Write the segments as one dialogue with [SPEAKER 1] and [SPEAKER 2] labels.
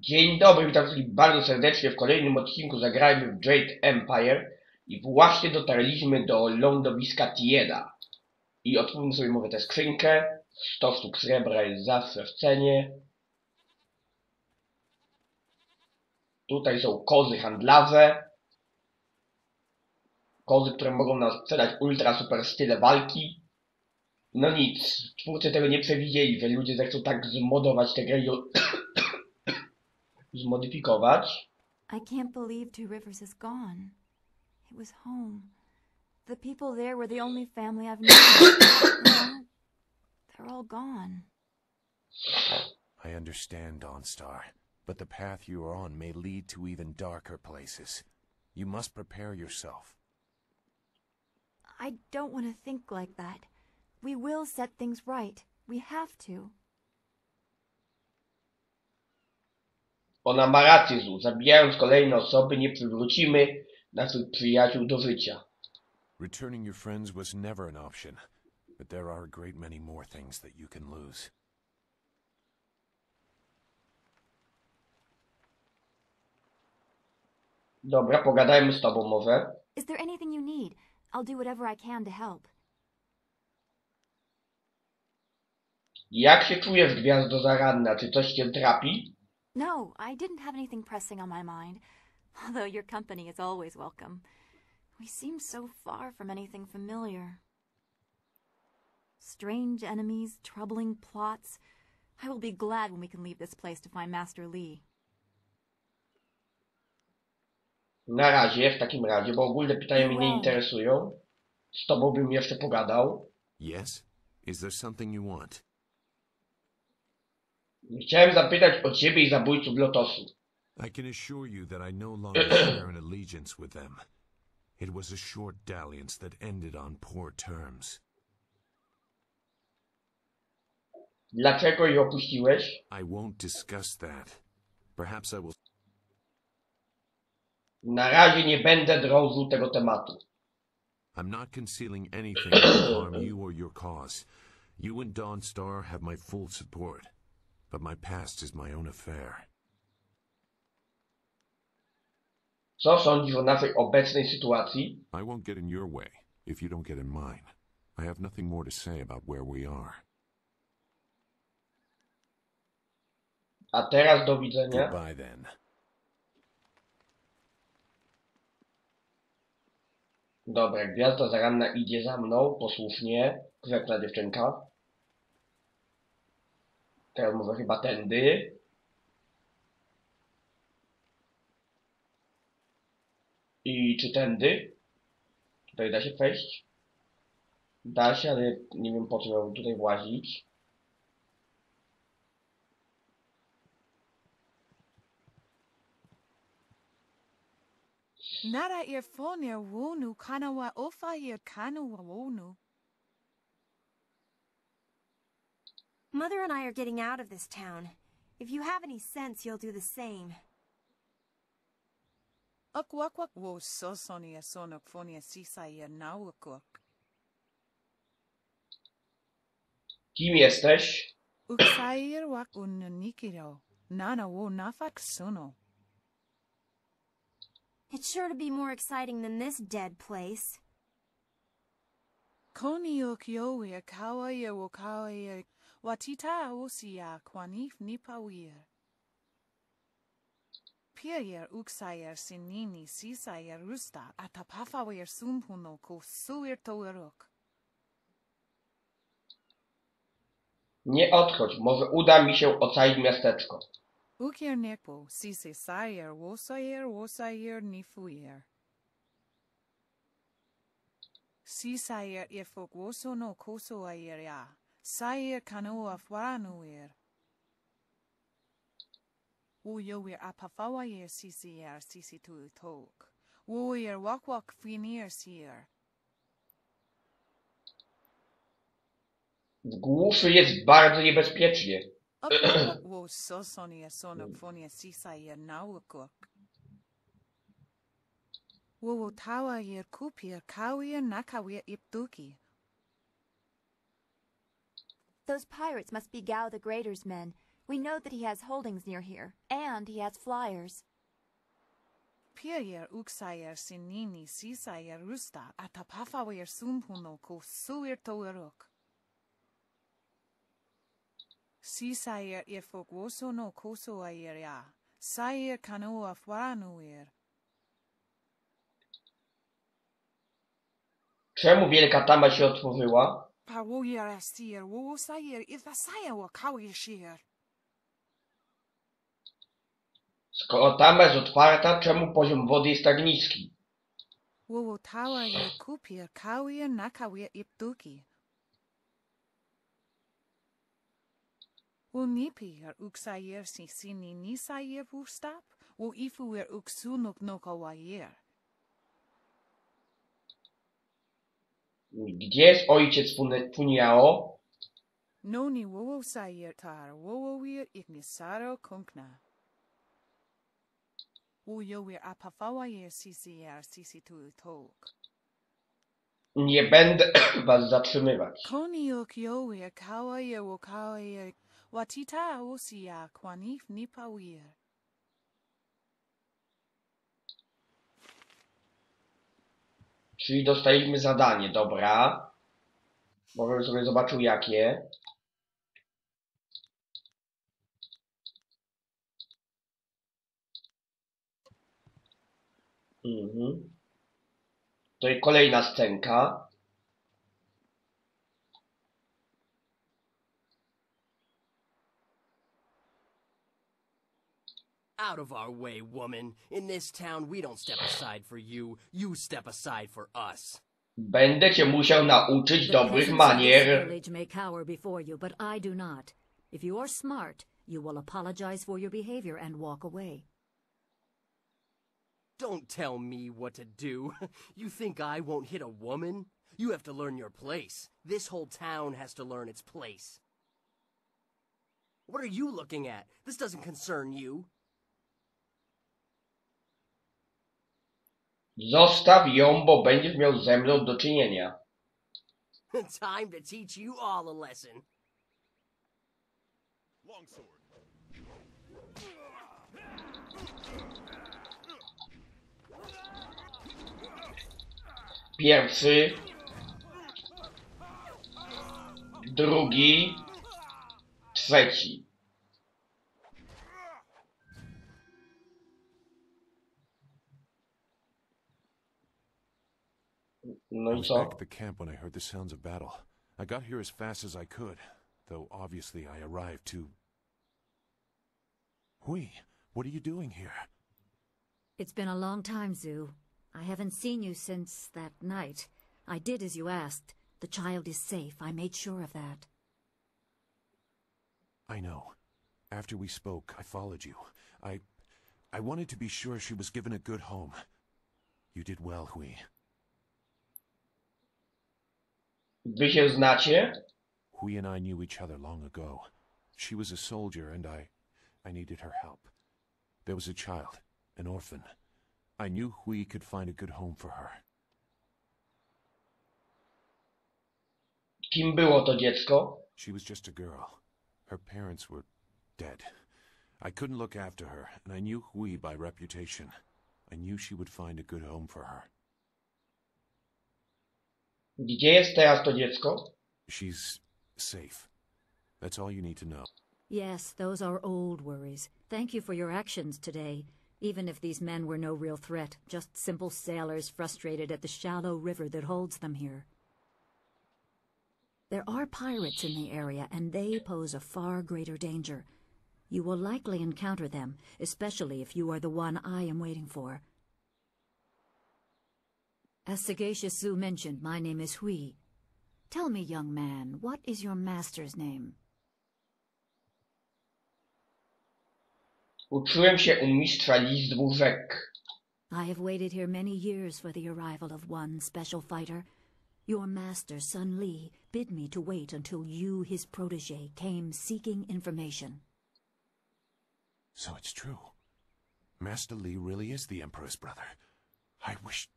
[SPEAKER 1] Dzień dobry, witam wszystkich bardzo serdecznie w kolejnym odcinku Zagrajmy w Jade Empire i właśnie dotarliśmy do lądowiska Tieda. I otwórzmy sobie może tę skrzynkę. 100 sztuk srebra jest zawsze w cenie. Tutaj są kozy handlarze. Kozy, które mogą nam sprzedać ultra super style walki. No nic, twórcy tego nie przewidzieli, że ludzie zechcą tak zmodować tę grę i zmodyfikować.
[SPEAKER 2] I can't believe Two Rivers is gone. It was home. The people there were the only family I've known. Now, they're all gone.
[SPEAKER 3] I understand, Dawnstar, but the path you are on may lead to even darker places. You must prepare yourself.
[SPEAKER 2] I don't want to think like that. We will set things right. We have to.
[SPEAKER 1] Ona ma rację, Zu. Zabijając kolejne osoby, nie przywrócimy naszych przyjaciół do życia.
[SPEAKER 3] Returning your friends was never an option, but there are a great many more things that you can lose.
[SPEAKER 1] Dobra, pogadajmy z tobą może.
[SPEAKER 2] Is there anything you need? I'll do whatever I can to help.
[SPEAKER 1] Jak się czujesz, gwiazdo zaranna? Czy coś cię trapi?
[SPEAKER 2] No, I didn't have anything pressing on my mind, although your company is always welcome. We seem so far from anything familiar. Strange enemies, troubling plots. I will be glad when we can leave this place to find Master Lee.
[SPEAKER 1] Na razie, w takim razie, bo ogólne pytania mnie nie interesują. Z tobą bym jeszcze pogadał.
[SPEAKER 3] Yes? Is there something you want?
[SPEAKER 1] Chciałem zapytać o ciebie i zabójców Lotosu.
[SPEAKER 3] I can assure you that I no longer share an allegiance with them. It was a short dalliance that ended on poor terms.
[SPEAKER 1] Dlaczego ich opuściłeś?
[SPEAKER 3] I won't discuss that. Perhaps I will...
[SPEAKER 1] Na razie nie będę drążył tego tematu.
[SPEAKER 3] I'm not concealing anything that will harm you or your cause. You and Dawnstar have my full support. But my past is my own affair.
[SPEAKER 1] Co sądzisz o naszej obecnej sytuacji?
[SPEAKER 3] I won't get in your way if you don't get in mine. I have nothing more to say about where we are.
[SPEAKER 1] A teraz do widzenia.
[SPEAKER 3] Goodbye then.
[SPEAKER 1] Dobra, gwiazda zaranna idzie za mną, posłusznie. Grzeczna dziewczynka. Teraz może chyba tędy. I czy tędy? Tutaj da się przejść? Da się, ale nie wiem po co miałbym tutaj włazić.
[SPEAKER 4] Nara earphone wonu kanawa ofa kanawa wonu.
[SPEAKER 5] Mother and I are getting out of this town. If you have any sense, you'll do the same.
[SPEAKER 4] Akwakwa wo sosonia sonok fonia sisa nawakok.
[SPEAKER 1] Kim jesteś?
[SPEAKER 4] Uksair wak unnikiro. Nana wo nafak sono.
[SPEAKER 5] It's sure to be more exciting than this dead place.
[SPEAKER 4] Koniok yowe kawaye wo kawaye. Watita osia kwanif nipawir. Pier uksayer sinini sisayer rusta atapafawer sumpuno ko suir towerok.
[SPEAKER 1] Nie odchodź, może uda mi się ocalić miasteczko.
[SPEAKER 4] Ukier nekpo sise sayer wosayer nifuyer. Sisayer ifok woso no koso ayer ya. Sayer kanoa fwaranuer. Woyer apafawayer sisi tu tok. Woyer wakwak finir sier.
[SPEAKER 1] W głuszy jest bardzo niebezpiecznie.
[SPEAKER 4] Wo sosonia sonok fonia sisayer nawakok. Wo tawayer kupier kawier nakawier iptuki.
[SPEAKER 2] Those pirates must be Gao the Greater's men. We know that he has holdings near here, and he has flyers.
[SPEAKER 4] Piayer uksayer sinini sisayer rusta atapafawer sumpuno ko suir toeruk. Sisayer ifogwoso no koso ayeria. Sayer kanoa fwaranuir.
[SPEAKER 1] Czemu wielka tama się otworzyła?
[SPEAKER 4] Pawoyer astier wo sayer ithasayer wa kawishir.
[SPEAKER 1] Skoro tama jest otwarta, czemu poziom wody jest tak niski?
[SPEAKER 4] Wo tawa ye kupir kawir nakawir iptuki. Wo nipir uksayer sisini nisayer wustap. Wo ifuir uksunuk nokawayer.
[SPEAKER 1] Gdzie jest ojciec Funiao?
[SPEAKER 4] Noni wowo sayer tar wowo wir ignisaro kunkna. Wo wir apafawayer sisi tu tok.
[SPEAKER 1] Nie będę was zatrzymywać.
[SPEAKER 4] Koniok wir kawayer wo kawayer watita osia kwanif nipawir.
[SPEAKER 1] Czyli dostaliśmy zadanie, dobra. Może sobie zobaczył jakie. To jest kolejna scenka.
[SPEAKER 6] Out of our way, woman. In this town, we don't step aside for you. You step aside for us.
[SPEAKER 1] Będę cię musiał nauczyć
[SPEAKER 7] The
[SPEAKER 1] dobrych
[SPEAKER 7] peasants of this
[SPEAKER 1] manier.
[SPEAKER 7] village may cower before you, but I do not. If you are smart, you will apologize for your behavior and walk away.
[SPEAKER 6] Don't tell me what to do. You think I won't hit a woman? You have to learn your place. This whole town has to learn its place. What are you looking at? This doesn't concern you.
[SPEAKER 1] Zostaw ją, bo będziesz miał ze mną do czynienia.
[SPEAKER 6] Time to teach you all a lesson.
[SPEAKER 8] Longsword.
[SPEAKER 1] Pierwszy. Drugi. Trzeci. No
[SPEAKER 3] I
[SPEAKER 1] i
[SPEAKER 3] was
[SPEAKER 1] co?
[SPEAKER 3] back at the camp when I heard the sounds of battle. I got here as fast as I could, though obviously I arrived too... Hui, what are you doing here?
[SPEAKER 7] It's been a long time, Zoo. I haven't seen you since that night. I did as you asked. The child is safe. I made sure of that.
[SPEAKER 3] I know. After we spoke, I followed you. I wanted to be sure she was given a good home. You did well, Hui.
[SPEAKER 1] Wy się znacie?
[SPEAKER 3] Hui and I knew each other long ago. She was a soldier and I needed her help. There was a child, an orphan. I knew Hui could find a good home for her.
[SPEAKER 1] Kim było to dziecko?
[SPEAKER 3] She was just a girl. Her parents were dead. I couldn't look after her, and I knew Hui by reputation. I knew she would find a good home for her.
[SPEAKER 1] Gdzie jest teraz to dziecko?
[SPEAKER 3] She's safe. That's all you need to know.
[SPEAKER 7] Yes, those are old worries. Thank you for your actions today. Even if these men were no real threat, just simple sailors frustrated at the shallow river that holds them here. There are pirates in the area, and they pose a far greater danger. You will likely encounter them, especially if you are the one I am waiting for. As Sagacious Zoo mentioned, my name is Hui. Tell me, young man, what is your master's name?
[SPEAKER 1] Uczyłem się u mistrza Lizdwu Rzek.
[SPEAKER 7] I have waited here many years for the arrival of one special fighter. Your master, Sun Li, bid me to wait until you, his protege, came seeking information.
[SPEAKER 3] So it's true. Master Li really is the Emperor's brother. I wish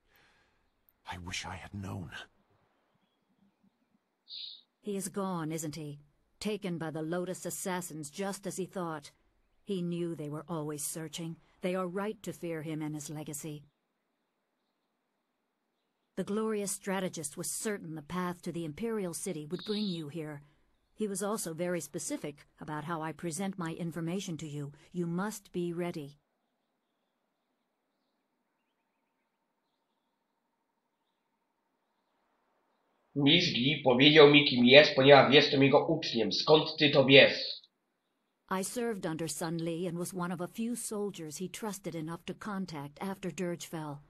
[SPEAKER 3] I had known.
[SPEAKER 7] He is gone, isn't he? taken by the Lotus assassins just as he thought. He knew they were always searching. They are right to fear him and his legacy. The glorious strategist was certain the path to the Imperial City would bring you here. He was also very specific about how I present my information to you. You must be ready.
[SPEAKER 1] Mistrz Lee powiedział mi, kim jest, ponieważ jestem jego uczniem. Skąd ty to wiesz?
[SPEAKER 7] I served under Sun Li and was one of a few soldiers he trusted enough to contact after Dirge fell.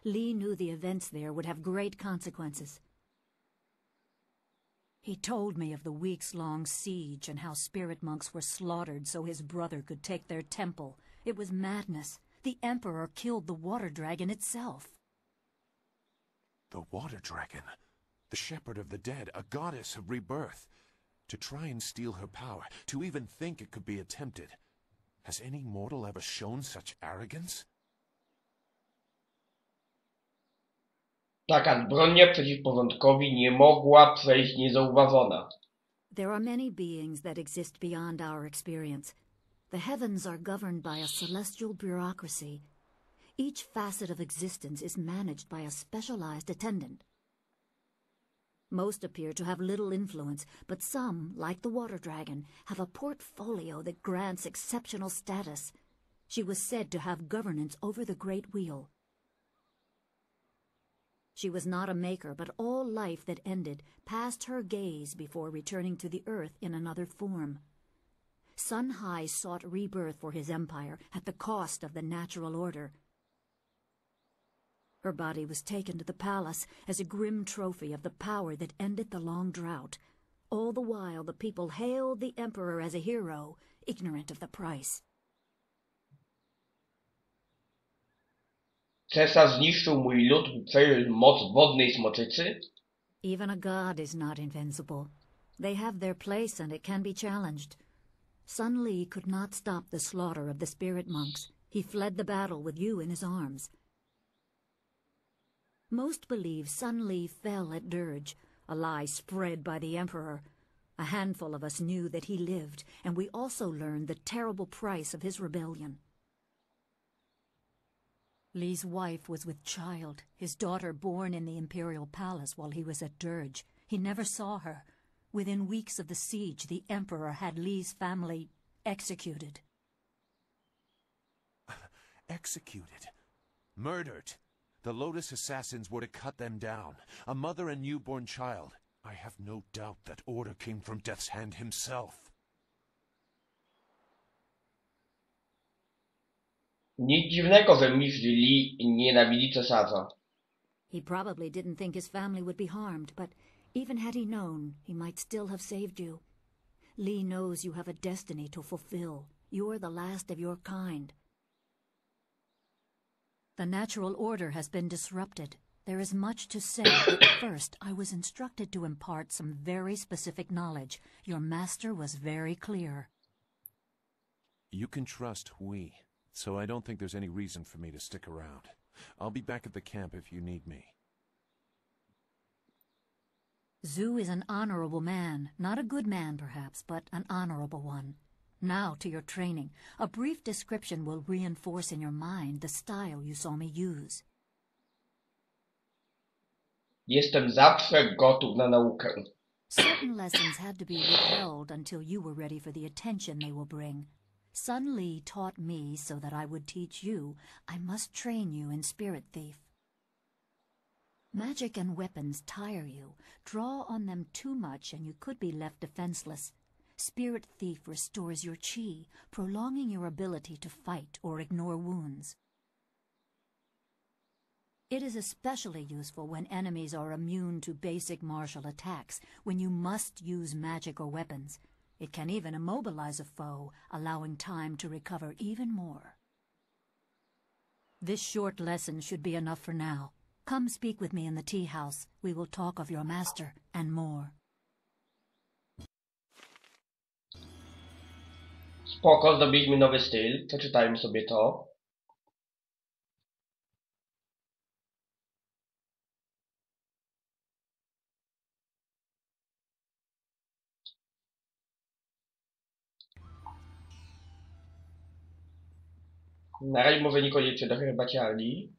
[SPEAKER 7] Li knew the events there would have great consequences. He told me of the weeks-long siege and how spirit monks were slaughtered so his brother could take their temple. It was madness. The Emperor killed the water dragon itself.
[SPEAKER 3] The water dragon? The shepherd of the dead, a goddess of rebirth. To try and steal her power, to even think it could be attempted. Has any mortal ever shown such arrogance?
[SPEAKER 1] Taka zbrodnia przeciw porządkowi nie mogła przejść niezauważona.
[SPEAKER 7] There are many beings that exist beyond our experience. The heavens are governed by a celestial bureaucracy. Each facet of existence is managed by a specialized attendant. Most appear to have little influence, but some, like the water dragon, have a portfolio that grants exceptional status. She was said to have governance over the Great Wheel. She was not a maker, but all life that ended passed her gaze before returning to the earth in another form. Sun Hai sought rebirth for his empire at the cost of the natural order. Her body was taken to the palace as a grim trophy of the power that ended the long drought. All the while the people hailed the emperor as a hero, ignorant of the price.
[SPEAKER 1] Cesarz zniszczył mój lud, by przejąć moc wodnej smoczycy?
[SPEAKER 7] Even a god is not invincible. They have their place and it can be challenged. Sun Li could not stop the slaughter of the spirit monks. He fled the battle with you in his arms. Most believe Sun Li fell at Dirge, a lie spread by the Emperor. A handful of us knew that he lived, and we also learned the terrible price of his rebellion. Li's wife was with child, his daughter born in the Imperial Palace while he was at Dirge. He never saw her. Within weeks of the siege, the Emperor had Li's family executed.
[SPEAKER 3] Executed? Murdered? The Lotus assassins were to cut them down. A mother and newborn child. I have no doubt that order came from Death's Hand himself.
[SPEAKER 1] Nic dziwnego, że mistrz Lee nienawidzi cesarza.
[SPEAKER 7] He probably didn't think his family would be harmed, but even had he known, he might still have saved you. Li knows you have a destiny to fulfill. You're the last of your kind. The natural order has been disrupted. There is much to say, but first I was instructed to impart some very specific knowledge. Your master was very clear.
[SPEAKER 3] You can trust Hui, so I don't think there's any reason for me to stick around. I'll be back at the camp if you need me.
[SPEAKER 7] Zhu is an honorable man. Not a good man, perhaps, but an honorable one. Now to your training. A brief description will reinforce in your mind the style you saw me use.
[SPEAKER 1] Jestem zawsze gotów na naukę.
[SPEAKER 7] Certain lessons had to be withheld until you were ready for the attention they will bring. Sun Li taught me so that I would teach you. I must train you in Spirit Thief. Magic and weapons tire you. Draw on them too much and you could be left defenseless. Spirit Thief restores your chi, prolonging your ability to fight or ignore wounds. It is especially useful when enemies are immune to basic martial attacks, when you must use magic or weapons. It can even immobilize a foe, allowing time to recover even more. This short lesson should be enough for now. Come speak with me in the tea house. We will talk of your master and more.
[SPEAKER 1] Spoko, zdobyliśmy nowy styl. Przeczytajmy sobie to. Na razie może niekoniecznie do herbaciarni.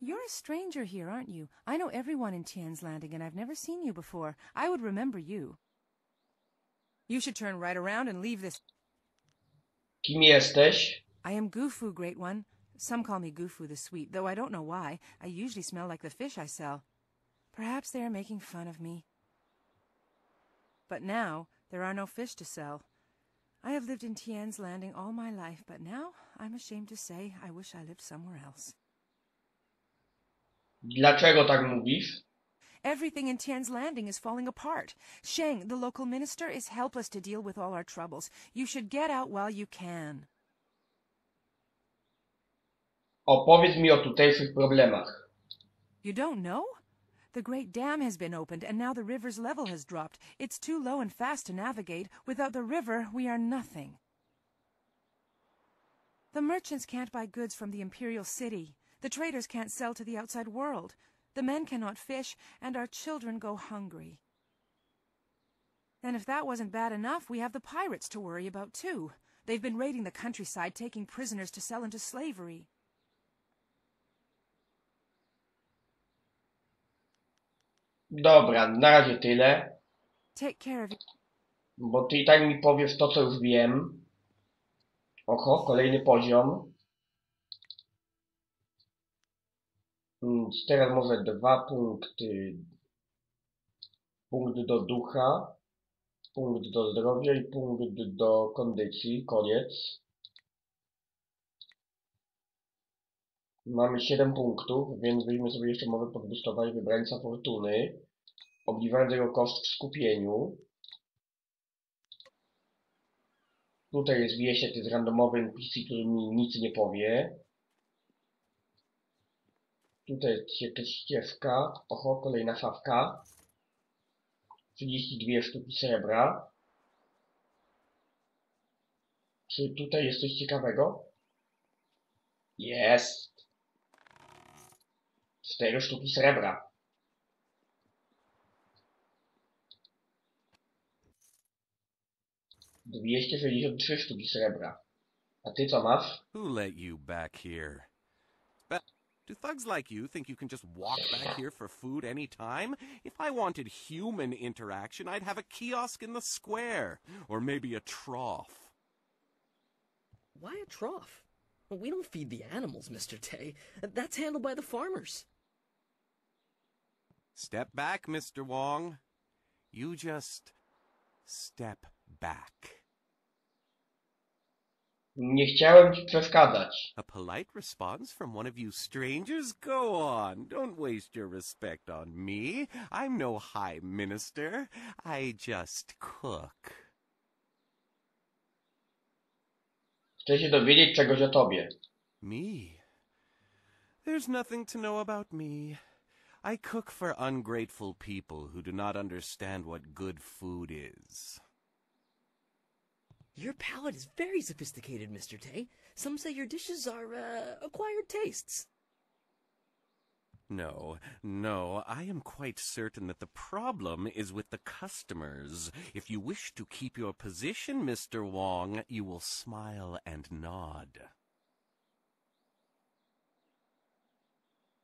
[SPEAKER 4] You're a stranger here, aren't you? I know everyone in Tien's Landing, and I've never seen you before. I would remember you. You should turn right around and leave this.
[SPEAKER 1] Kim jesteś?
[SPEAKER 4] I am Gufu, Great One. Some call me Gufu the Sweet, though I don't know why. I usually smell like the fish I sell. Perhaps they are making fun of me. But now, there are no fish to sell. I have lived in Tien's Landing all my life, but now, I'm ashamed to say, I wish I lived somewhere else.
[SPEAKER 1] Dlaczego tak mówisz?
[SPEAKER 4] Everything in Tien's Landing is falling apart. Sheng, the local minister, is helpless to deal with all our troubles. You should get out while you can.
[SPEAKER 1] Opowiedz mi o tutejszych problemach.
[SPEAKER 4] You don't know? The Great Dam has been opened, and now the river's level has dropped. It's too low and fast to navigate. Without the river, we are nothing. The merchants can't buy goods from the Imperial City. The traders can't sell to the outside world. The men cannot fish, and our children go hungry. And if that wasn't bad enough, we have the pirates to worry about, too. They've been raiding the countryside, taking prisoners to sell into slavery.
[SPEAKER 1] Dobra, na razie tyle.
[SPEAKER 4] Take care of you.
[SPEAKER 1] Bo ty i tak mi powiesz to, co już wiem. Oho, kolejny poziom. Więc teraz może 2 punkty. Punkt do ducha, punkt do zdrowia i punkt do kondycji. Koniec. Mamy 7 punktów, więc weźmy sobie jeszcze może podbustować wybrańca fortuny. Obniżając jego koszt w skupieniu. Tutaj jest wieśniak, to jest randomowy NPC, który mi nic nie powie. Tutaj jest jakaś ścieżka. Oho, kolejna szafka. 32 sztuki srebra. Czy tutaj jest coś ciekawego? Jest! 4 sztuki srebra. ...263 sztuki srebra. A ty co masz?
[SPEAKER 3] Who let you back here? Do thugs like you think you can just walk back here for food any time? If I wanted human interaction, I'd have a kiosk in the square. Or maybe a trough.
[SPEAKER 6] Why a trough? Well, we don't feed the animals, Mr. Tay. That's handled by the farmers.
[SPEAKER 3] Step back, Mr. Wong. You just step back.
[SPEAKER 1] Nie chciałem ci przeszkadzać.
[SPEAKER 3] A polite response from one of you strangers? Go on. Don't waste your respect on me. I'm no high minister. I just cook.
[SPEAKER 1] Chcę się dowiedzieć czegoś o tobie.
[SPEAKER 3] Me? There's nothing to know about me. I cook for ungrateful people who do not understand what good food is.
[SPEAKER 6] Your palate is very sophisticated, Mr. Tay. Some say your dishes are, acquired tastes.
[SPEAKER 3] No, I am quite certain that the problem is with the customers. If you wish to keep your position, Mr. Wong, you will smile and nod.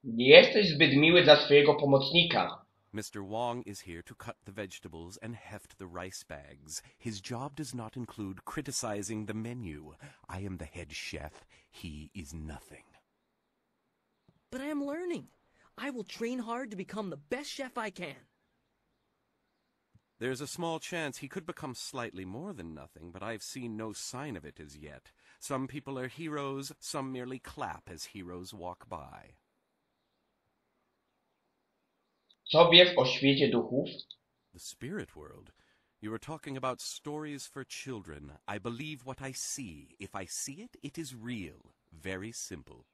[SPEAKER 1] Nie jesteś zbyt miły dla swojego pomocnika.
[SPEAKER 3] Mr. Wong is here to cut the vegetables and heft the rice bags. His job does not include criticizing the menu. I am the head chef. He is nothing.
[SPEAKER 6] But I am learning. I will train hard to become the best chef I can.
[SPEAKER 3] There's a small chance he could become slightly more than nothing, but I've seen no sign of it as yet. Some people are heroes, some merely clap as heroes walk by.
[SPEAKER 1] Co wiesz o świecie duchów?
[SPEAKER 3] The spirit world? You are talking about stories for children. I believe what I see. If I see it, it is real. Very simple.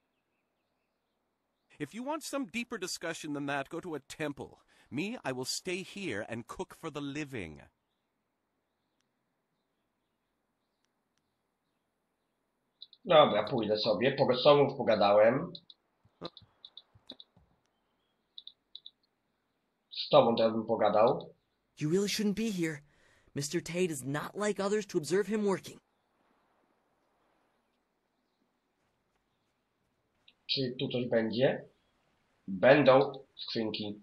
[SPEAKER 3] If you want some deeper discussion than that, go to a temple. Me, I will stay here and cook for the living.
[SPEAKER 1] Dobra, pójdę sobie. Po rozsądku pogadałem. Z tobą teraz bym pogadał.
[SPEAKER 6] You really shouldn't be here. Mr. Tay does not like others to observe him working.
[SPEAKER 1] Czy tu coś będzie? Będą skrzynki.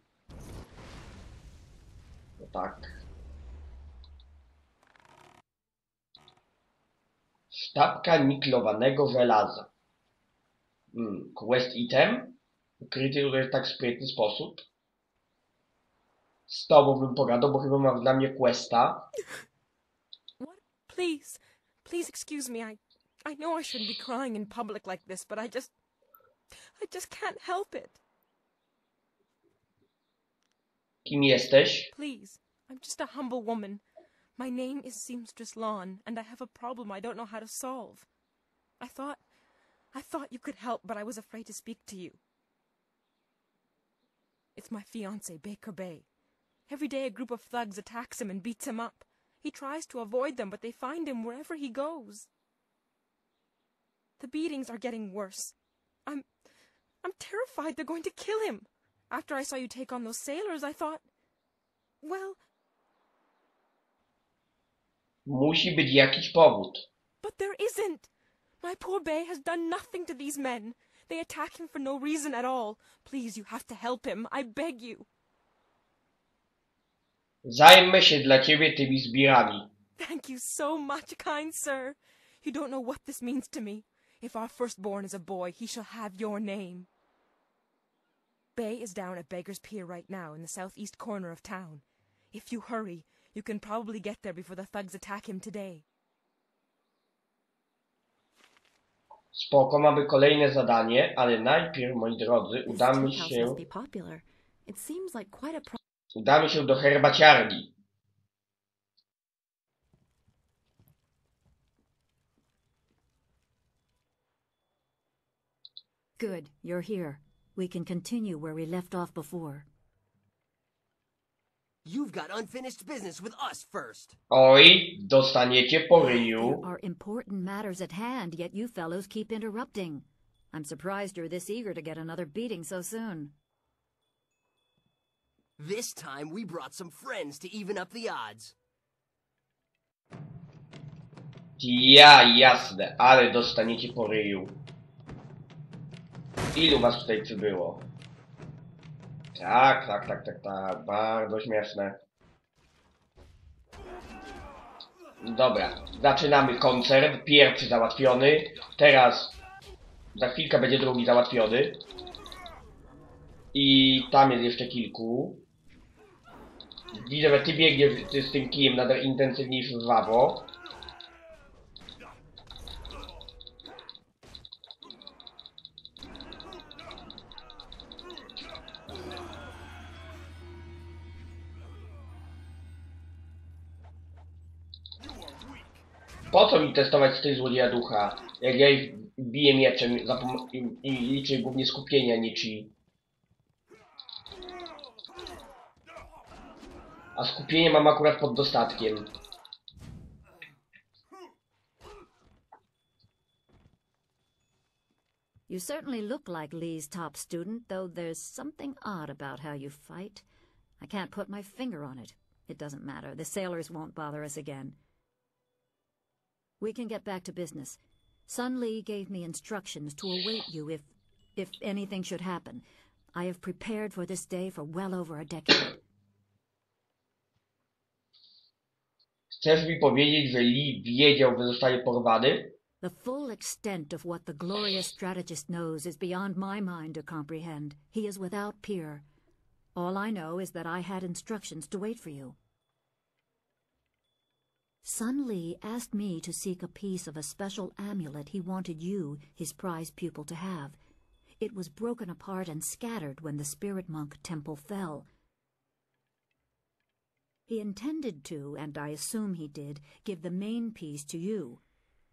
[SPEAKER 1] No tak. Sztabka niklowanego żelaza. Quest item. Ukryty tutaj w tak sprytny sposób. Z tobą bym pogadał, bo chyba masz dla mnie questa.
[SPEAKER 8] What? Please excuse me. I know I shouldn't be crying in public like this, but I just can't help it.
[SPEAKER 1] Kim jesteś?
[SPEAKER 8] Please, I'm just a humble woman. My name is Seamstress Lawn, and I have a problem I don't know how to solve. I thought you could help, but I was afraid to speak to you. It's my fiancé, Baker Bay. Every day a group of thugs attacks him and beats him up. He tries to avoid them, but they find him wherever he goes. The beatings are getting worse. I'm terrified they're going to kill him. After I saw you take on those sailors, I thought, well...
[SPEAKER 1] Musi być jakiś powód.
[SPEAKER 8] But there isn't. My poor Bay has done nothing to these men. They attack him for no reason at all. Please, you have to help him. I beg you.
[SPEAKER 1] Zajmę się dla ciebie tymi zbirami.
[SPEAKER 8] Thank you so much, kind sir. You don't know what this means to me. If our firstborn is a boy, he shall have your name. Bay is down at Beggar's Pier right now in the southeast corner of town. If you hurry, you can probably get there before the thugs attack him today.
[SPEAKER 1] Spoko, mamy kolejne zadanie, ale najpierw, moi drodzy, udamy się do herbaciarni.
[SPEAKER 7] Good, you're here. We can continue where we left off before.
[SPEAKER 6] You've got unfinished business with us first.
[SPEAKER 1] Oj, dostaniecie po ryju.
[SPEAKER 7] There are important matters at hand, yet you fellows keep interrupting. I'm surprised you're this eager to get another beating so soon.
[SPEAKER 6] This time we brought some friends to even up the odds.
[SPEAKER 1] Ja, jasne, ale dostaniecie po ryju. Ilu was tutaj przybyło? Tak, bardzo śmieszne. Dobra, zaczynamy koncert. Pierwszy załatwiony. Teraz za chwilkę będzie drugi załatwiony. I tam jest jeszcze kilku. Widzę, że ty biegniesz z tym kijem nadal intensywniejszy żwawo. Po co mi testować styl złodzieja ducha, jak ja ich biję mieczem i liczę głównie skupienia, nie chi. A skupienie mam akurat pod dostatkiem.
[SPEAKER 7] You certainly look like Lee's top student, though there's something odd about how you fight. I can't put my finger on it. It doesn't matter. The sailors won't bother us again. We can get back to business. Sun Lee gave me instructions to await you if anything should happen. I have prepared for this day for well over a decade.
[SPEAKER 1] Chcesz mi powiedzieć, że Lee wiedział, że zostaje porwany?
[SPEAKER 7] The full extent of what the glorious strategist knows is beyond my mind to comprehend. He is without peer. All I know is that I had instructions to wait for you. Sun Lee asked me to seek a piece of a special amulet he wanted you, his prize pupil, to have. It was broken apart and scattered when the spirit monk temple fell. He intended to, and I assume he did, give the main piece to you.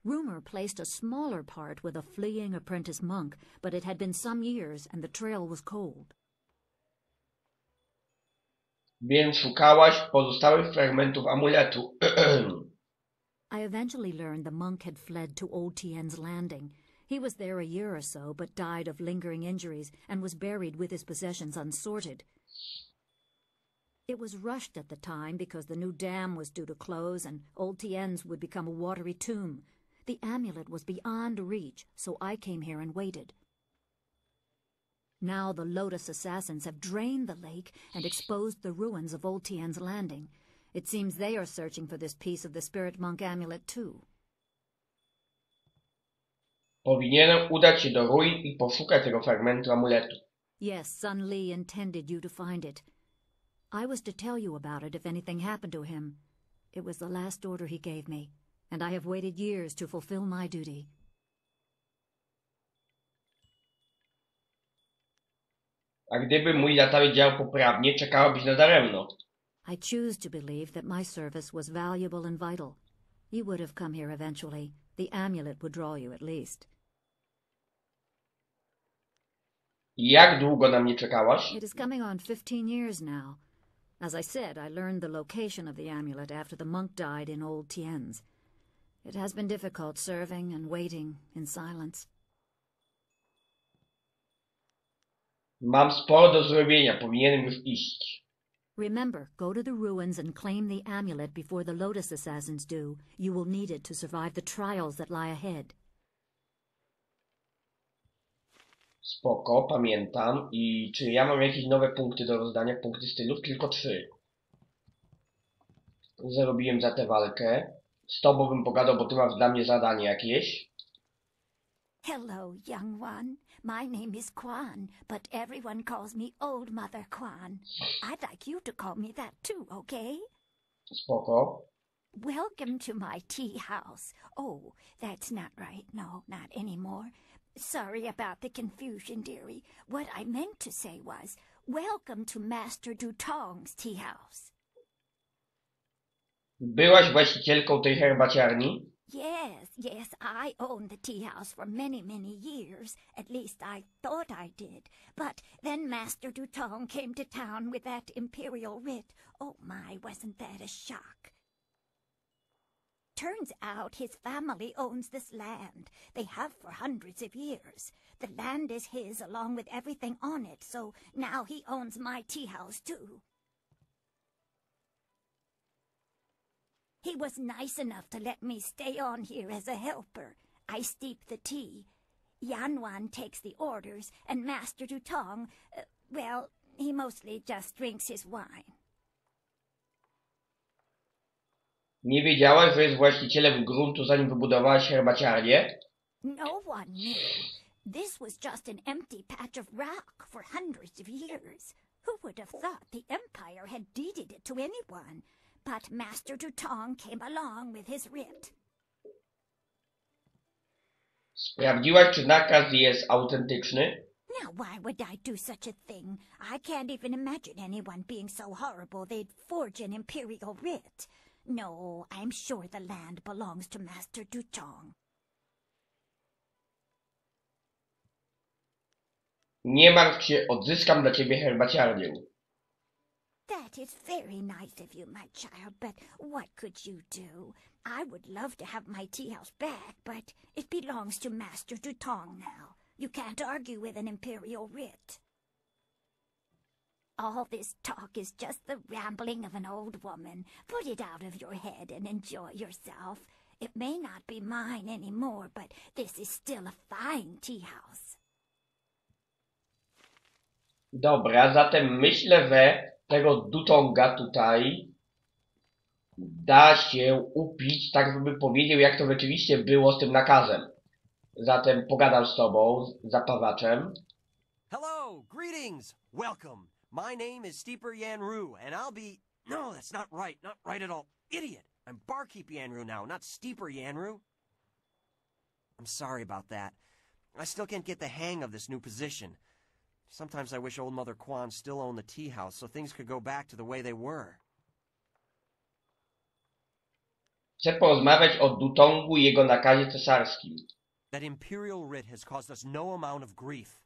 [SPEAKER 7] Rumor placed a smaller part with a fleeing apprentice monk, but it had been some years and the trail was cold.
[SPEAKER 1] Więc szukałaś pozostałych fragmentów amuletu.
[SPEAKER 7] I eventually learned the monk had fled to Old Tien's Landing. He was there a year or so, but died of lingering injuries and was buried with his possessions unsorted. It was rushed at the time because the new dam was due to close and Old Tien's would become a watery tomb. The amulet was beyond reach, so I came here and waited. Now the Lotus assassins have drained the lake and exposed the ruins of Old Tien's Landing. It seems they are searching for this piece of the Spirit Monk amulet too.
[SPEAKER 1] Powinienem udać się do ruin i poszukać tego fragmentu amuletu.
[SPEAKER 7] Yes, Sun Li intended you to find it. I was to tell you about it if anything happened to him. It was the last order he gave me, and I have waited years to fulfill my duty.
[SPEAKER 1] A gdyby mój latały działał poprawnie, czekałabyś nadaremno.
[SPEAKER 7] I choose to believe that my service was valuable and vital. You would have come here eventually. The amulet would draw you at least.
[SPEAKER 1] Jak długo na mnie czekałaś?
[SPEAKER 7] It is coming on 15 years now. As I said, I learned the location of the amulet after the monk died in Old Tien's. It has been difficult serving and waiting in silence.
[SPEAKER 1] Mam sporo do zrobienia, powinienem już iść.
[SPEAKER 7] Remember, go to the ruins and claim the amulet before the Lotus assassins do. You will need it to survive the trials that lie ahead.
[SPEAKER 1] Spoko, pamiętam. I czy ja mam jakieś nowe punkty do rozdania? Punkty stylów? Tylko 3. Zarobiłem za tę walkę. Z tobą bym pogadał, bo ty masz dla mnie zadanie jakieś.
[SPEAKER 9] Hello, young one. My name is Quan, but everyone calls me Old Mother Quan. I'd like you to call me that too, okay?
[SPEAKER 1] Spoko.
[SPEAKER 9] Welcome to my tea house. Oh, that's not right. No, not anymore. Sorry about the confusion, dearie. What I meant to say was, welcome to Master Dutong's tea house.
[SPEAKER 1] Byłaś właścicielką tej herbaciarni?
[SPEAKER 9] Yes, I owned the tea house for many, many years. At least I thought I did. But then Master Dutong came to town with that imperial writ. Oh my, wasn't that a shock? Turns out his family owns this land. They have for hundreds of years. The land is his along with everything on it, so now he owns my tea house too. He was nice enough to let me stay on here as a helper. I steep the tea. Yanwan takes the orders, and Master Dutong, well, he mostly just drinks his wine.
[SPEAKER 1] Nie wiedziałaś, że jest właścicielem gruntu, zanim wybudowałaś herbaciarnię?
[SPEAKER 9] No one knew. This was just an empty patch of rock for hundreds of years. Who would have thought the Empire had deeded it to anyone? But Master Dutong came along with his writ.
[SPEAKER 1] Sprawdziłaś, czy nakaz jest autentyczny?
[SPEAKER 9] Now, why would I do such a thing? I can't even imagine anyone being so horrible they'd forge an imperial writ. No, I'm sure the land belongs to Master Dutong.
[SPEAKER 1] Nie martw się, odzyskam dla ciebie herbaciarnię.
[SPEAKER 9] That is very nice of you, my child, but what could you do? I would love to have my tea house back, but it belongs to Master Dutong now. You can't argue with an imperial writ. All this talk is just the rambling of an old woman. Put it out of your head and enjoy yourself. It may not be mine anymore, but this is still a fine tea house.
[SPEAKER 1] Dobra, zatem myślę, że tego Dutonga tutaj da się upić, tak żeby powiedział, jak to rzeczywiście było z tym nakazem. Zatem pogadam z tobą, z zapawaczem.
[SPEAKER 6] Hello, greetings, welcome. My name is Steeper Yanru, and I'll be... No, that's not right at all. Idiot! I'm Barkeep Yanru now, not Steeper Yanru. I'm sorry about that. I still can't get the hang of this new position. Sometimes I wish Old Mother Quan still owned the tea house so things could go back to the way they were.
[SPEAKER 1] Chcę porozmawiać o Dutongu i jego nakazie cesarskim.
[SPEAKER 6] That imperial writ has caused us no amount of grief.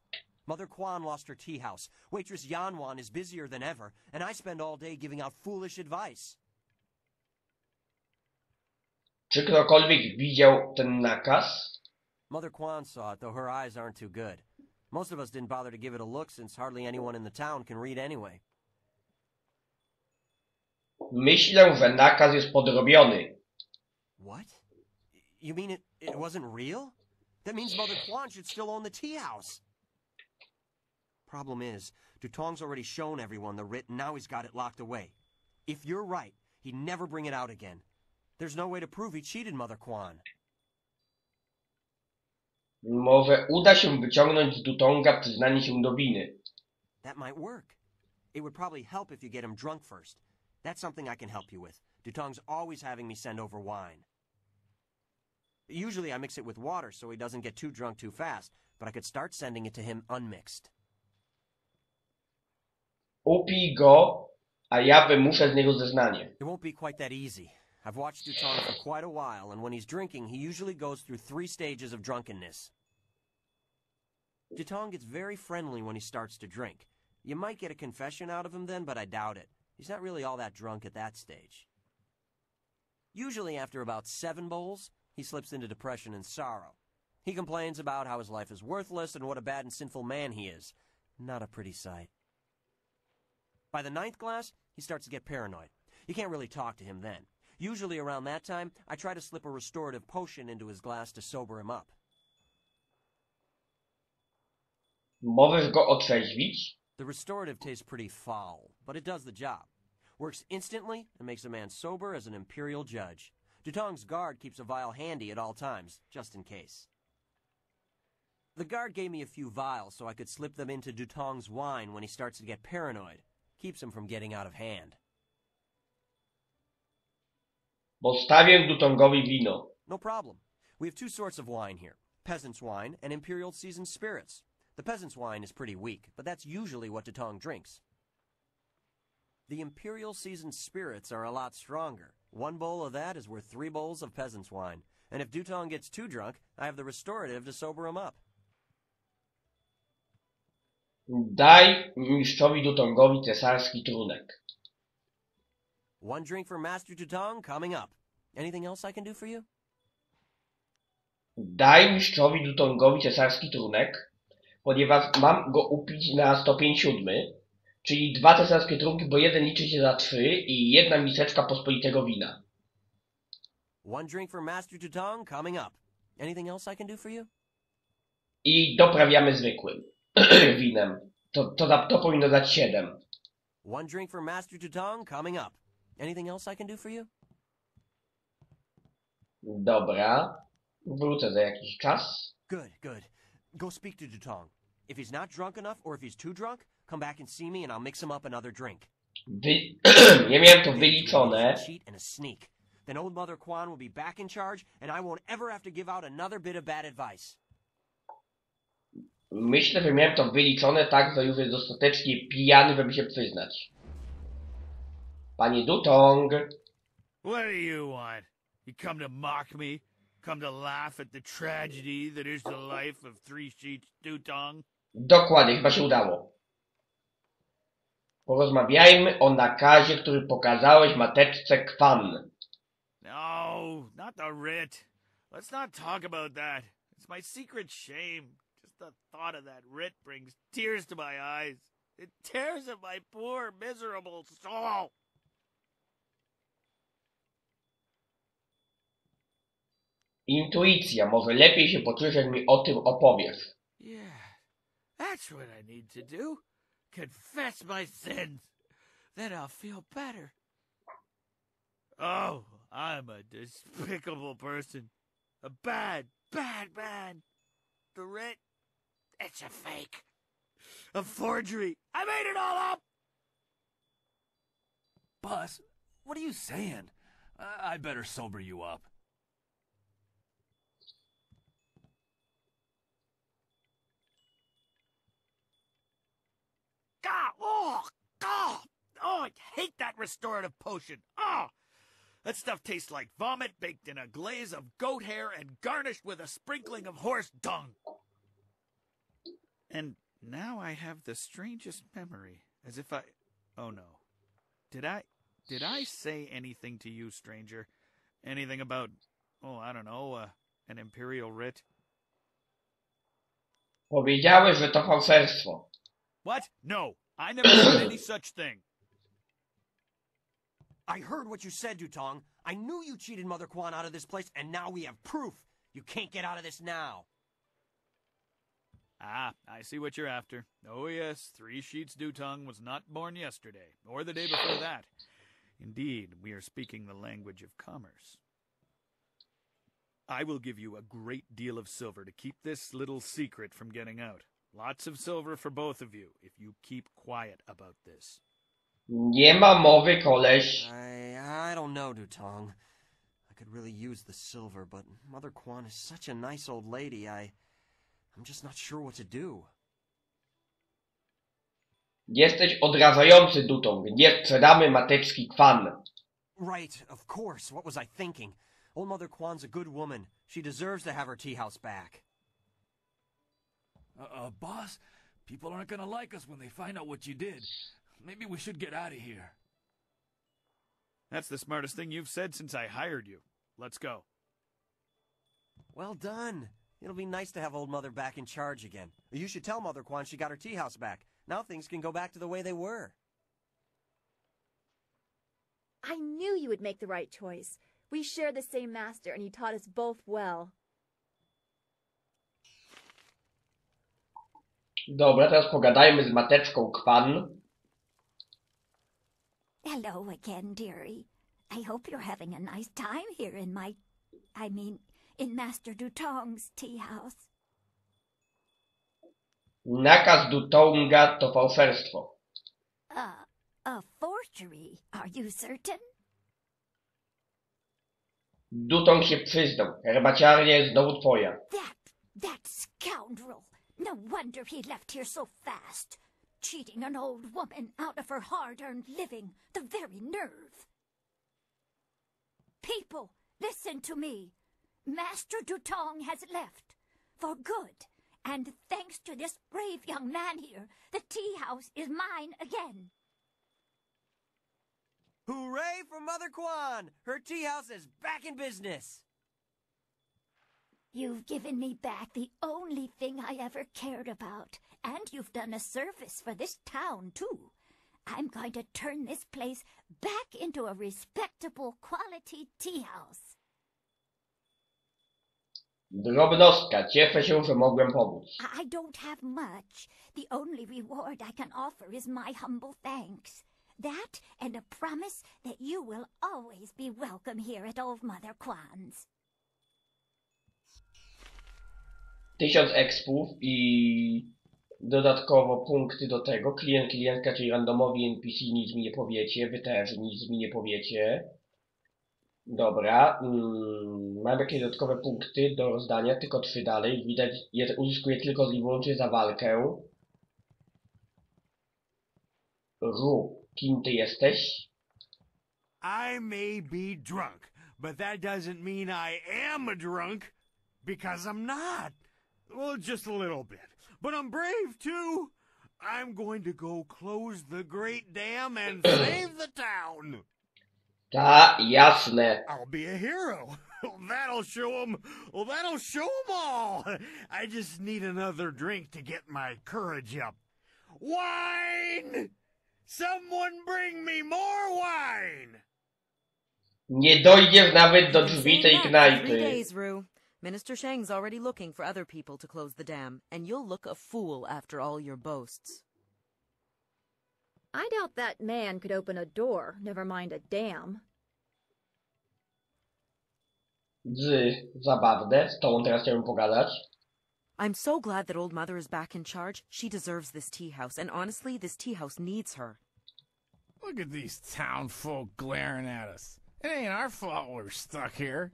[SPEAKER 6] Mother Quan lost her tea house. Waitress Yanwan is busier than ever, and I spend all day giving out foolish advice.
[SPEAKER 1] Czy ktokolwiek widział ten nakaz?
[SPEAKER 6] Mother Quan saw it, though her eyes aren't too good. Most of us didn't bother to give it a look since hardly anyone in the town can read anyway.
[SPEAKER 1] Myślę, że nakaz jest podrobiony.
[SPEAKER 6] What? You mean it wasn't real? That means Mother Quan should still own the tea house. Problem is, Dutong's already shown everyone the writ and now he's got it locked away. If you're right, he'd never bring it out again. There's no way to prove he cheated Mother Kwan.
[SPEAKER 1] Może uda się wyciągnąć z Dutonga przyznanie się do winy.
[SPEAKER 6] That might work. It would probably help if you get him drunk first. That's something I can help you with. Dutong's always having me send over wine. Usually I mix it with water so he doesn't get too drunk too fast, but I could start sending it to him unmixed.
[SPEAKER 1] Upij go, a ja wymuszę z niego zeznanie.
[SPEAKER 6] It won't be quite that easy. I've watched Dutong for quite a while, and when he's drinking, he usually goes through 3 stages of drunkenness. Dutong gets very friendly when he starts to drink. You might get a confession out of him then, but I doubt it. He's not really all that drunk at that stage. Usually after about 7 bowls, he slips into depression and sorrow. He complains about how his life is worthless and what a bad and sinful man he is. Not a pretty sight. By the 9th glass, he starts to get paranoid. You can't really talk to him then. Usually around that time, I try to slip a restorative potion into his glass to sober him up.
[SPEAKER 1] Możesz go otrzeźwić?
[SPEAKER 6] The restorative tastes pretty foul, but it does the job. Works instantly and makes a man sober as an imperial judge. Dutong's guard keeps a vial handy at all times, just in case. The guard gave me a few vials so I could slip them into Dutong's wine when he starts to get paranoid. Keeps him from getting out of hand.
[SPEAKER 1] Postawię Dutongowi wino.
[SPEAKER 6] No problem. We have 2 sorts of wine here. Peasant's wine and imperial seasoned spirits. The peasant's wine is pretty weak, but that's usually what Dutong drinks. The imperial seasoned spirits are a lot stronger. 1 bowl of that is worth 3 bowls of peasant's wine. And if Dutong gets too drunk, I have the restorative to sober him up.
[SPEAKER 1] Daj mistrzowi Dutongowi cesarski trunek.
[SPEAKER 6] 1 drink for Master Dutong coming up. Anything else I can do for you?
[SPEAKER 1] Daj mistrzowi Dutongowi cesarski trunek, ponieważ mam go upić na stopień 7, czyli 2 cesarskie trunki, bo jeden liczy się za 3 i 1 miseczka pospolitego wina.
[SPEAKER 6] 1 drink for Master Dutong coming up. Anything else I can do for you?
[SPEAKER 1] I doprawiamy zwykłym winem. To powinno dać 7.
[SPEAKER 6] 1 drink for Master Dutong coming up. Anything else I can do for you?
[SPEAKER 1] Dobra. Wrócę za jakiś czas.
[SPEAKER 6] Good, good. Go speak to Dutong. If he's not drunk enough, or if he's too drunk, come back and see me and I'll mix him up another drink.
[SPEAKER 1] Ja miałem to wyliczone.
[SPEAKER 6] Cheat and a sneak. Then old Mother Kwan will be back in charge and I won't ever have to give out another bit of bad advice.
[SPEAKER 1] Myślę, że miałem to wyliczone tak, że już jest dostatecznie pijany, żeby się przyznać. Panie Dutong.
[SPEAKER 10] What do you want? You come to mock me? Come to laugh at the tragedy that is the life of Three Sheets Dutong?
[SPEAKER 1] Dokładnie, chyba się udało. Porozmawiajmy o nakazie, który pokazałeś mateczce Kwan.
[SPEAKER 10] No, not the writ. Let's not talk about that. It's my secret shame. Just the thought of that writ brings tears to my eyes. It tears at my poor, miserable soul.
[SPEAKER 1] Intuicja, może lepiej się poczujesz, jak mi o tym opowiesz.
[SPEAKER 10] Yeah, that's what I need to do. Confess my sins. Then I'll feel better. Oh, I'm a despicable person. A bad, bad man. The writ, it's a fake. A forgery. I made it all up!
[SPEAKER 11] Boss, what are you saying? I better sober you up.
[SPEAKER 10] Oh, I hate that restorative potion. Oh, that stuff tastes like vomit baked in a glaze of goat hair and garnished with a sprinkling of horse dung. And now I have the strangest memory, as if I... Oh no. Did I say anything to you, stranger? Anything about, I don't know, an imperial writ?
[SPEAKER 1] Powiedziałeś, że to fałszerstwo.
[SPEAKER 10] What? No, I never said any such thing.
[SPEAKER 6] I heard what you said, Dutong. I knew you cheated Mother Kwan out of this place, and now we have proof. You can't get out of this now.
[SPEAKER 10] Ah, I see what you're after. Oh yes, 3 Sheets Dutong was not born yesterday, or the day before that. Indeed, we are speaking the language of commerce. I will give you a great deal of silver to keep this little secret from getting out. Lots of silver for both of you, if you keep quiet about this.
[SPEAKER 1] Nie ma mowy, koleś.
[SPEAKER 6] I don't know, Dutong. I could really use the silver, but Mother Kwan is such a nice old lady, I'm just not sure what to do.
[SPEAKER 1] Jesteś odrażający, Dutong. Nie sprzedamy mateczki Kwan.
[SPEAKER 6] Right, of course. What was I thinking? Old Mother Kwan's a good woman. She deserves to have her tea house back.
[SPEAKER 11] Boss, people aren't gonna like us when they find out what you did. Maybe we should get out of here.
[SPEAKER 10] That's the smartest thing you've said since I hired you. Let's go.
[SPEAKER 6] Well done. It'll be nice to have old Mother back in charge again. You should tell Mother Kwan she got her tea house back. Now things can go back to the way they were.
[SPEAKER 2] I knew you would make the right choice. We share the same master, and he taught us both well.
[SPEAKER 1] Dobra, teraz pogadajmy z mateczką Kwan.
[SPEAKER 9] Hello again, dearie. I hope you're having a nice time here in in Master Dutong's tea house.
[SPEAKER 1] Nakaz Dutonga to fałszerstwo.
[SPEAKER 9] A forgery, are you certain?
[SPEAKER 1] Dutong się przyznał. Herbaciarnia jest znowu twoja.
[SPEAKER 9] That scoundrel! No wonder he left here so fast. Cheating an old woman out of her hard-earned living. The very nerve. People, listen to me. Master Dutong has left. For good. And thanks to this brave young man here, the tea house is mine again.
[SPEAKER 6] Hooray for Mother Kwan! Her tea house is back in business!
[SPEAKER 9] You've given me back the only thing I ever cared about. And you've done a service for this town, too. I'm going to turn this place back into a respectable quality tea house.
[SPEAKER 1] Drobnostka. Cieszę się, że mogłem pomóc.
[SPEAKER 9] I don't have much. The only reward I can offer is my humble thanks. That and a promise that you will always be welcome here at Old Mother Kwan's.
[SPEAKER 1] 1000 expów i dodatkowo punkty do tego. Klient, klientka, czyli randomowi NPC, nic mi nie powiecie. Wy też nic mi nie powiecie. Dobra. Mam jakieś dodatkowe punkty do rozdania, tylko 3 dalej. Widać, uzyskuję tylko i wyłącznie za walkę. Kim ty jesteś?
[SPEAKER 12] I may be drunk, but that doesn't mean I am a drunk, because I'm not. Well, just a little bit. But I'm brave, too. I'm going to go close the Great Dam and save the town.
[SPEAKER 1] Ta, jasne.
[SPEAKER 12] I'll be a hero. That'll show 'em. Well, that'll show 'em all. I just need another drink to get my courage up. Wine! Someone bring me more wine!
[SPEAKER 1] Nie dojdziesz nawet do drzwi tej
[SPEAKER 4] For 3
[SPEAKER 1] knajpy.
[SPEAKER 4] days, Rue. Minister Sheng's already looking for other people to close the dam, and you'll look a fool after all your boasts.
[SPEAKER 2] I doubt that man could open a door, never mind a dam.
[SPEAKER 1] Zabawne. Z tobą teraz chciałbym pogadać.
[SPEAKER 4] I'm so glad that old Mother is back in charge. She deserves this tea house, and honestly, this tea house needs her.
[SPEAKER 12] Look at these town folk glaring at us. It ain't our fault we're stuck here.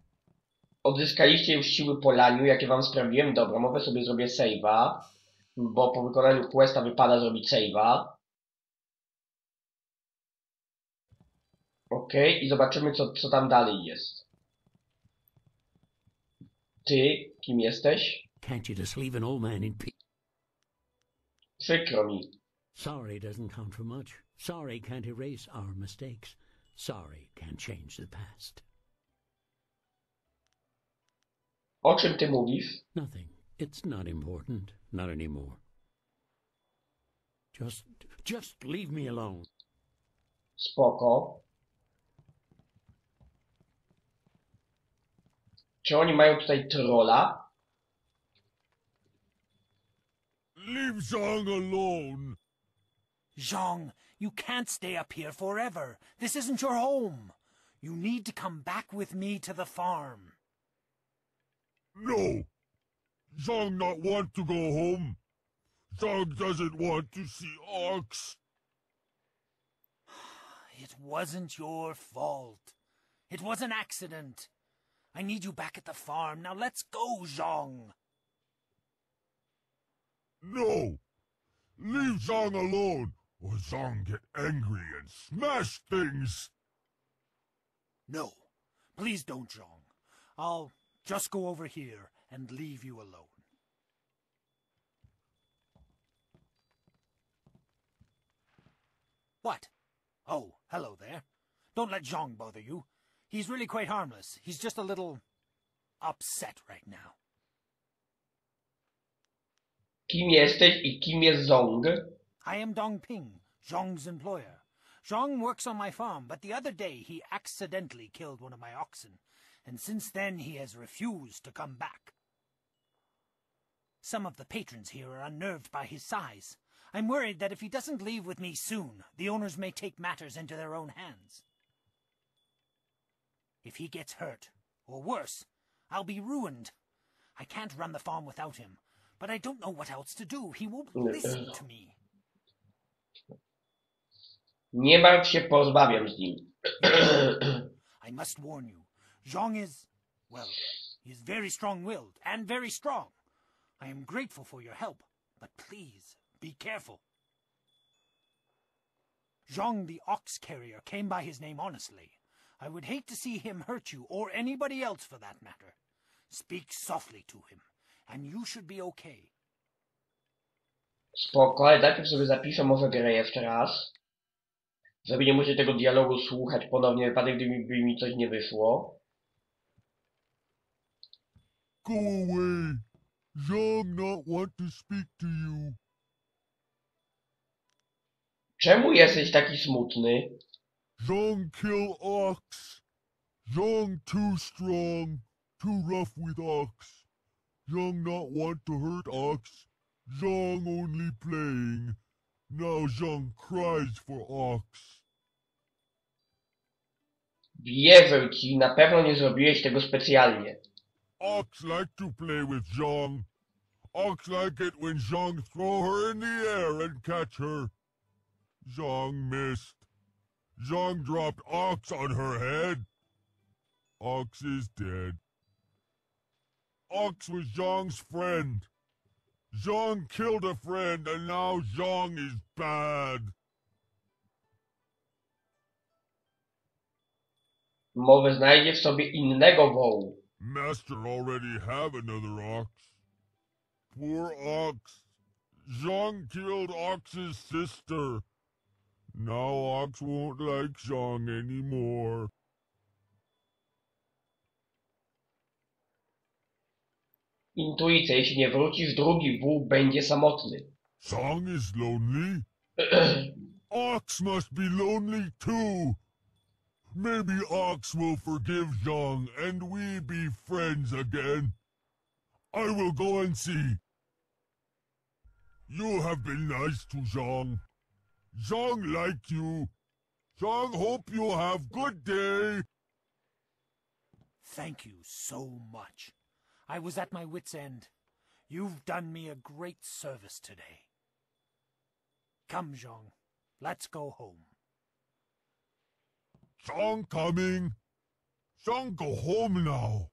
[SPEAKER 1] Odzyskaliście już siły po laniu, jakie wam sprawiłem. Dobra, może sobie zrobię save'a, bo po wykonaniu questa wypada zrobić save'a. Okej, i zobaczymy, co tam dalej jest. Ty, kim jesteś?
[SPEAKER 13] Can't you just leave an old man in peace?
[SPEAKER 1] Przykro mi.
[SPEAKER 13] Sorry doesn't count for much. Sorry can't erase our mistakes. Sorry can't change the past.
[SPEAKER 1] O czym ty mówisz?
[SPEAKER 13] Nothing. It's not important. Not anymore. Just leave me alone.
[SPEAKER 1] Spoko. Czy oni mają tutaj trolla?
[SPEAKER 12] Leave Zhang alone.
[SPEAKER 14] Zhang, you can't stay up here forever. This isn't your home. You need to come back with me to the farm.
[SPEAKER 12] No. Zhang not want to go home. Zhang doesn't want to see Ox.
[SPEAKER 14] It wasn't your fault. It was an accident. I need you back at the farm. Now let's go, Zhang.
[SPEAKER 12] No. Leave Zhang alone, or Zhang get angry and smash things.
[SPEAKER 14] No. Please don't, Zhang. I'll just go over here and leave you alone. What? Oh, hello there. Don't let Zhang bother you. He's really quite harmless. He's just a little upset right now.
[SPEAKER 1] Kim jesteś I kim jest Zong?
[SPEAKER 14] I am Dongping, Zhang's employer. Zhang works on my farm, but the other day he accidentally killed one of my oxen, and since then he has refused to come back. Some of the patrons here are unnerved by his size. I'm worried that if he doesn't leave with me soon, the owners may take matters into their own hands. If he gets hurt, or worse, I'll be ruined. I can't run the farm without him, but I don't know what else to do. He won't listen to me.
[SPEAKER 1] Nie martw się, porozmawiam z nim.
[SPEAKER 14] I must warn you, Zhang is, well, he is very strong-willed and very strong. I am grateful for your help, but please, be careful. Zhang the ox carrier came by his name honestly. I would hate to see him hurt you, or anybody else for that matter. Speak softly to him, and you should be okay.
[SPEAKER 1] Spoko, ale najpierw sobie zapiszę może grę jeszcze raz. Żeby nie musieć tego dialogu słuchać ponownie, wypadek gdyby mi coś nie wyszło.
[SPEAKER 12] Go away. Zhang not want to speak to you.
[SPEAKER 1] Czemu jesteś taki smutny?
[SPEAKER 12] Zhang kill Ox. Zhang too strong, too rough with Ox. Zhang not want to hurt Ox. Zhang only playing. Now Zhang cries for Ox.
[SPEAKER 1] Wierzę ci, na pewno nie zrobiłeś tego specjalnie.
[SPEAKER 12] Ox like to play with Zhang. Ox like it when Zhang throw her in the air and catch her. Zhang missed. Zhang dropped Ox on her head. Ox is dead. Ox was Zhang's friend. Zhang killed a friend and now Zhang is bad.
[SPEAKER 1] Może znajdziesz sobie innego wołu.
[SPEAKER 12] Master already have another Ox. Poor Ox. Zhang killed Ox's sister. Now Ox won't like Zhang anymore.
[SPEAKER 1] Intuicja, jeśli nie wrócisz, drugi wół będzie samotny.
[SPEAKER 12] Zhang is lonely? Ox must be lonely too. Maybe Ox will forgive Zhang and we be friends again. I will go and see. You have been nice to Zhang. Zhang like you. Zhang hope you have good day.
[SPEAKER 14] Thank you so much. I was at my wit's end. You've done me a great service today. Come, Zhang. Let's go home.
[SPEAKER 12] Zhang coming. Zhang go home now.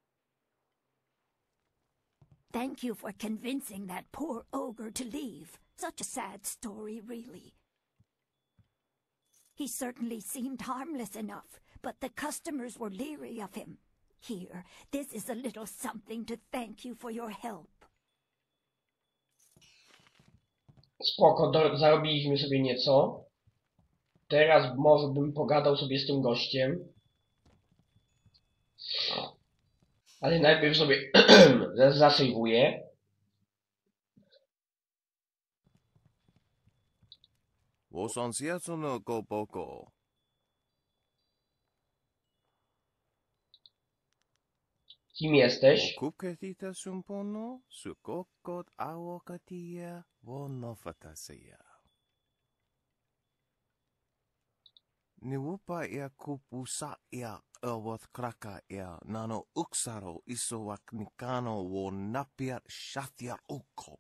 [SPEAKER 9] Thank you for convincing that poor ogre to leave. Such a sad story, really. He certainly seemed harmless enough, but the customers were leery of him. Here, this is a little something to thank you for your help.
[SPEAKER 1] Spoko, zarobiliśmy sobie nieco. Teraz może bym pogadał sobie z tym gościem. Ale najpierw sobie zasejwuję. Kim jesteś?
[SPEAKER 3] Kupketita sumpono, sukokot awokatia, wonofatasea. Niwupa ia kupusa ia awat kraka ia nano uksaro isowak nikano wo napiat shathia uko.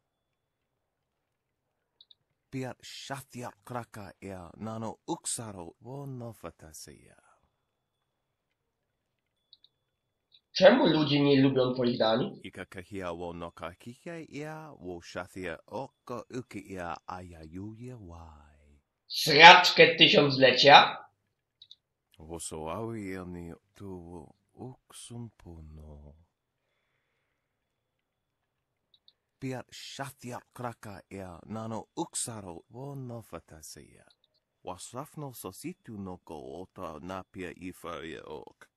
[SPEAKER 3] Piat shathia kraka ia nano uksaro wonofatasea.
[SPEAKER 1] Czemu ludzie nie lubią twoich dań?
[SPEAKER 3] Ikakahia wo nokakika ia wo shathia oko uki ia ayayuye wai.
[SPEAKER 1] Sraczkę tysiąclecia?
[SPEAKER 3] Wosoawi ani tu uksumpuno. Piat shathia kraka ia nano uksaro wonofatasea. Wasrafno sositu noko ota napia ifaria ok.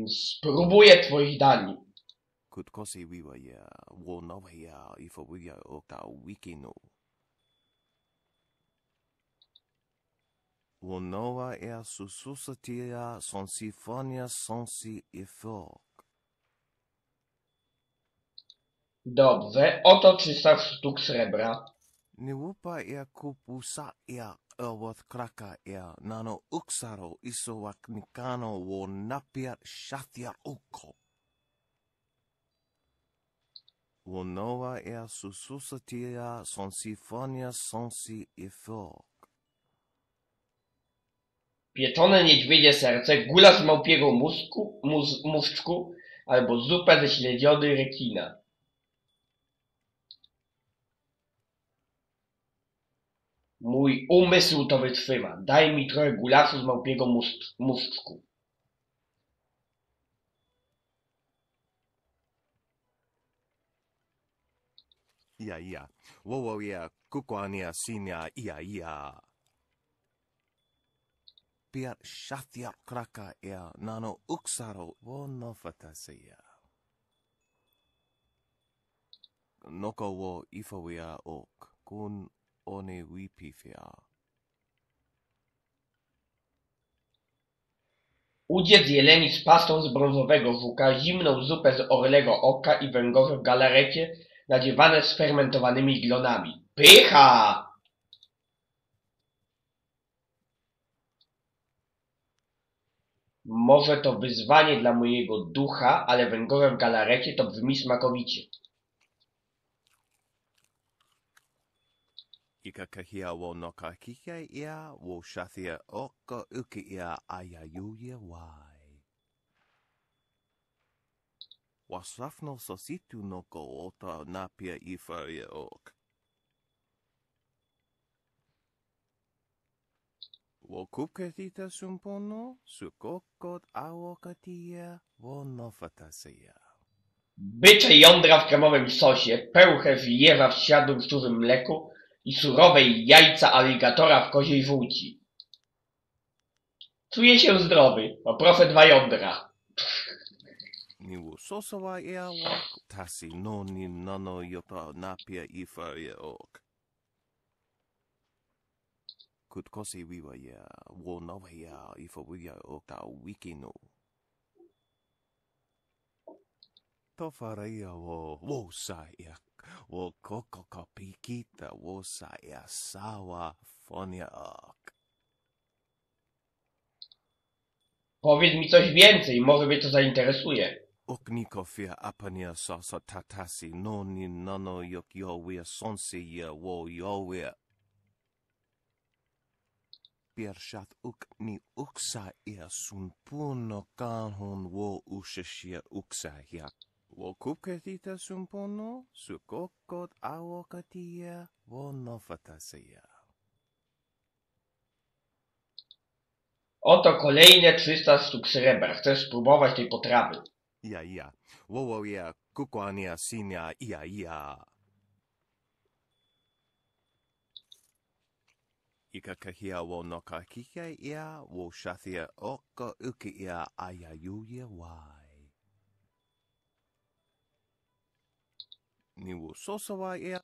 [SPEAKER 1] Spróbuję twoich dań.
[SPEAKER 3] Kutkosi wiwa ya wo nowa ya ifaria oka wikino. Wo nowa ya sususatia sonsifonia sonsi ifok.
[SPEAKER 1] Dobrze, oto 300 sztuk srebra.
[SPEAKER 3] Niwupa ya kupusa ya awat kraka ya nano uksaro isowak nikano wo napiat shathia uko. Wo nowa ya sususatia sonsifonia sonsi ifok.
[SPEAKER 1] Pieczone niedźwiedzie serce, gulasz z małpiego muszczku albo zupę ze śledziony rekina. Mój umysł to wytrzyma. Daj mi trochę gulaszu z małpiego muszczku.
[SPEAKER 3] Ja. Wowo ya kukwania sinia ja. Piat shathia kraka ya nano uksaro wonofatasea. Noko wo ifawia ok kun one wipifia.
[SPEAKER 1] Udziec jeleni z pastą z brązowego żuka, zimną zupę z orlego oka i węgorze w galarecie nadziewane z fermentowanymi glonami. Pycha! Może to wyzwanie dla mojego ducha, ale węgorze w galarecie to brzmi smakowicie.
[SPEAKER 3] Ikakahia wo nokakika ia wo shathia oko uki ia ayayuye wai. Wasrafno sositu noko ota napia ifaria ok. Wo kupketita sumpono, sukokot awokatia wonofatasea.
[SPEAKER 1] Bycze jądra w kremowym sosie, pełchę wiewa w siadłym szczurym mleku i surowej jajca aligatora w koziej żółci. Czuję się zdrowy, poproszę 2 jądra.
[SPEAKER 3] Niwu sosowa ia wak tasi noni nano yota napia ifaria ok. Kutkosi wiwa ya wo nova ya ifaria oka wikino. Tofaria wo saia wo koko kapikita wo saia sawa fonia ok.
[SPEAKER 1] Powiedz mi coś więcej, może mnie to zainteresuje.
[SPEAKER 3] Oknikofia apania sasa tatasi noni nano yok yowia sonsi ya wo yowia. Piershat ukni uksa ia sun puno kanhun wo ushashia uksa ya. Wo kupketita sun puno, sukokot awokatia wo nofatasea.
[SPEAKER 1] Oto kolejne 300 sztuk srebra. Chcesz spróbować tej potrawy?
[SPEAKER 3] Ja. Wowo ya kukwania sinia ja. Ikakahia wo nokakika ia wo shathia oko uki ia ayayuye wai. Niwu sosowa ia.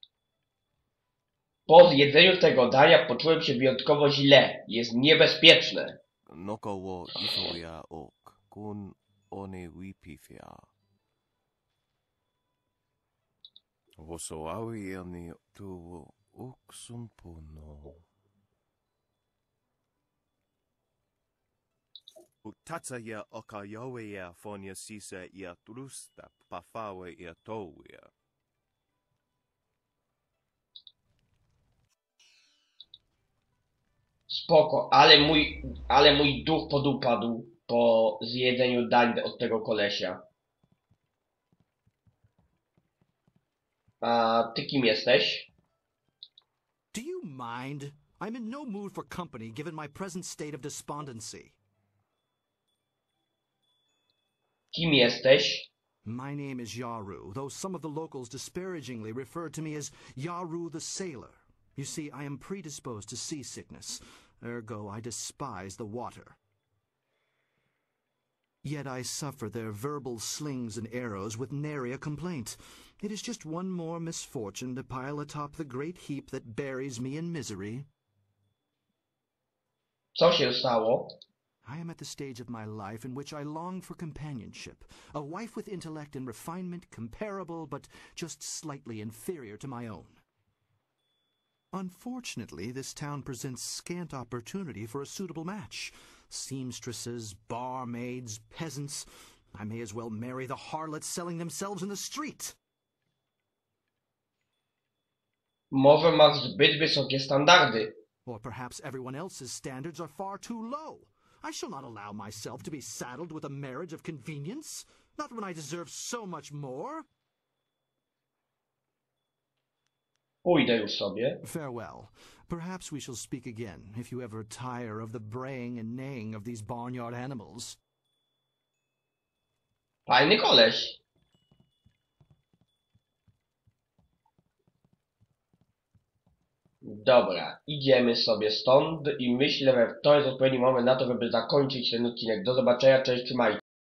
[SPEAKER 1] Po zjedzeniu tego dania poczułem się wyjątkowo źle. Jest niebezpieczne.
[SPEAKER 3] Noko wo isoya ok kun one wipithia. Woso awi ani tu oksun pono. Utatsa ya okayowe ya fonia sisa ya trusta pafawe ya towia.
[SPEAKER 1] Spoko, ale mój duch podupadł po zjedzeniu dań od tego kolesia. A ty kim jesteś?
[SPEAKER 15] Do you mind? I'm in no mood for company given my present state of despondency.
[SPEAKER 1] Kim jesteś?
[SPEAKER 15] My name is Yaru, though some of the locals disparagingly refer to me as Yaru the Sailor. You see, I am predisposed to seasickness, ergo I despise the water. Yet I suffer their verbal slings and arrows with nary a complaint. It is just one more misfortune to pile atop the great heap that buries me in misery.
[SPEAKER 1] Co się stało?
[SPEAKER 15] I am at the stage of my life in which I long for companionship, a wife with intellect and refinement comparable but just slightly inferior to my own. Unfortunately, this town presents scant opportunity for a suitable match. Seamstresses, barmaids, peasants. I may as well marry the harlots selling themselves in the street.
[SPEAKER 1] Może masz zbyt wysokie standardy.
[SPEAKER 15] Or perhaps everyone else's standards are far too low. I shall not allow myself to be saddled with a marriage of convenience, not when I deserve so much more.
[SPEAKER 1] Pójdę już sobie.
[SPEAKER 15] Farewell. Perhaps we shall speak again, if you ever tire of the braying and neighing of these barnyard animals.
[SPEAKER 1] Fajny koleś. Dobra, idziemy sobie stąd i myślę, że to jest odpowiedni moment na to, żeby zakończyć ten odcinek. Do zobaczenia, cześć, trzymajcie.